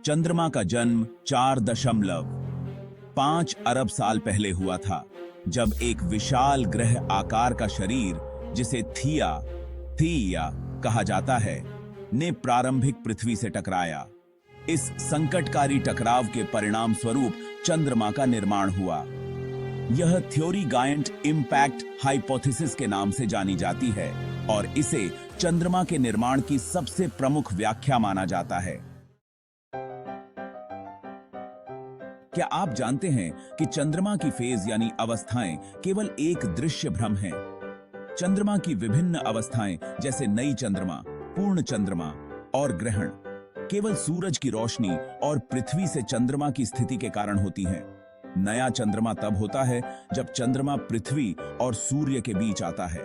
चंद्रमा का जन्म 4.5 अरब साल पहले हुआ था, जब एक विशाल ग्रह आकार का शरीर, जिसे थिया कहा जाता है, ने प्रारंभिक पृथ्वी से टकराया। इस संकटकारी टकराव के परिणाम स्वरूप चंद्रमा का निर्माण हुआ। यह थ्योरी गायंट इंपैक्ट हाइपोथेसिस के नाम से जानी जाती है और इसे चंद्रमा के निर्माण की सबसे प्रमुख व्याख्या माना जाता है। क्या आप जानते हैं कि चंद्रमा की फेज यानी अवस्थाएं केवल एक दृश्य भ्रम है? चंद्रमा की विभिन्न अवस्थाएं जैसे नई चंद्रमा, पूर्ण चंद्रमा और ग्रहण केवल सूरज की रोशनी और पृथ्वी से चंद्रमा की स्थिति के कारण होती हैं। नया चंद्रमा तब होता है जब चंद्रमा पृथ्वी और सूर्य के बीच आता है,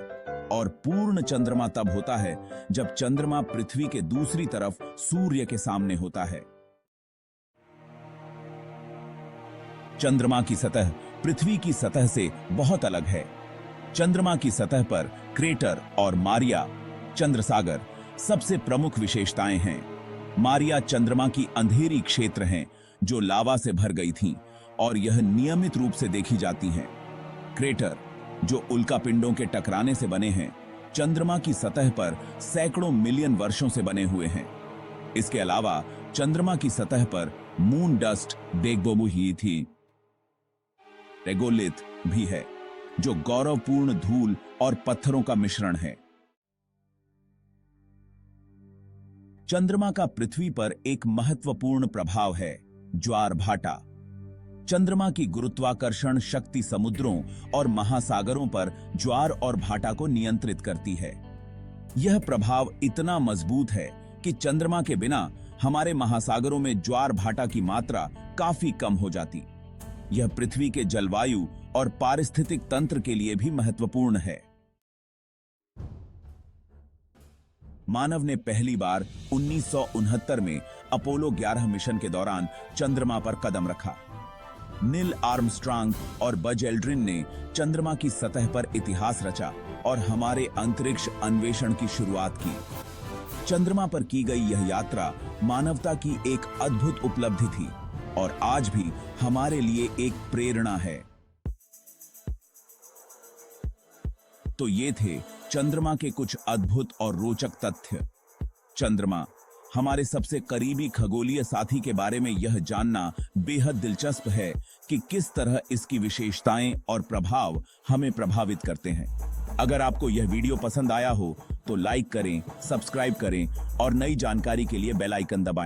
और पूर्ण चंद्रमा तब होता है जब चंद्रमा पृथ्वी के दूसरी तरफ सूर्य के सामने होता है। चंद्रमा की सतह पृथ्वी की सतह से बहुत अलग है। चंद्रमा की सतह पर क्रेटर और मारिया चंद्रसागर सबसे प्रमुख विशेषताएं हैं। मारिया चंद्रमा की अंधेरी क्षेत्र हैं जो लावा से भर गई थीं और यह नियमित रूप से देखी जाती हैं। क्रेटर, जो उल्कापिंडों के टकराने से बने हैं, चंद्रमा की सतह पर सैकड़ों मिलियन वर्षों से बने हुए हैं। इसके अलावा चंद्रमा की सतह पर मून डस्ट डेगबोबुही थी रेगोलिथ भी है, जो गौरवपूर्ण धूल और पत्थरों का मिश्रण है। चंद्रमा का पृथ्वी पर एक महत्वपूर्ण प्रभाव है, ज्वार भाटा। चंद्रमा की गुरुत्वाकर्षण शक्ति समुद्रों और महासागरों पर ज्वार और भाटा को नियंत्रित करती है। यह प्रभाव इतना मजबूत है कि चंद्रमा के बिना हमारे महासागरों में ज्वार भाटा की मात्रा काफी कम हो जाती। यह पृथ्वी के जलवायु और पारिस्थितिक तंत्र के लिए भी महत्वपूर्ण है। मानव ने पहली बार 1969 में अपोलो 11 मिशन के दौरान चंद्रमा पर कदम रखा। नील आर्मस्ट्रांग और बज एल्ड्रिन ने चंद्रमा की सतह पर इतिहास रचा और हमारे अंतरिक्ष अन्वेषण की शुरुआत की। चंद्रमा पर की गई यह यात्रा मानवता की एक अद्भुत उपलब्धि थी और आज भी हमारे लिए एक प्रेरणा है। तो ये थे चंद्रमा के कुछ अद्भुत और रोचक तथ्य। चंद्रमा, हमारे सबसे करीबी खगोलीय साथी के बारे में यह जानना बेहद दिलचस्प है कि किस तरह इसकी विशेषताएं और प्रभाव हमें प्रभावित करते हैं। अगर आपको यह वीडियो पसंद आया हो तो लाइक करें, सब्सक्राइब करें और नई जानकारी के लिए बेल आइकन दबाएं।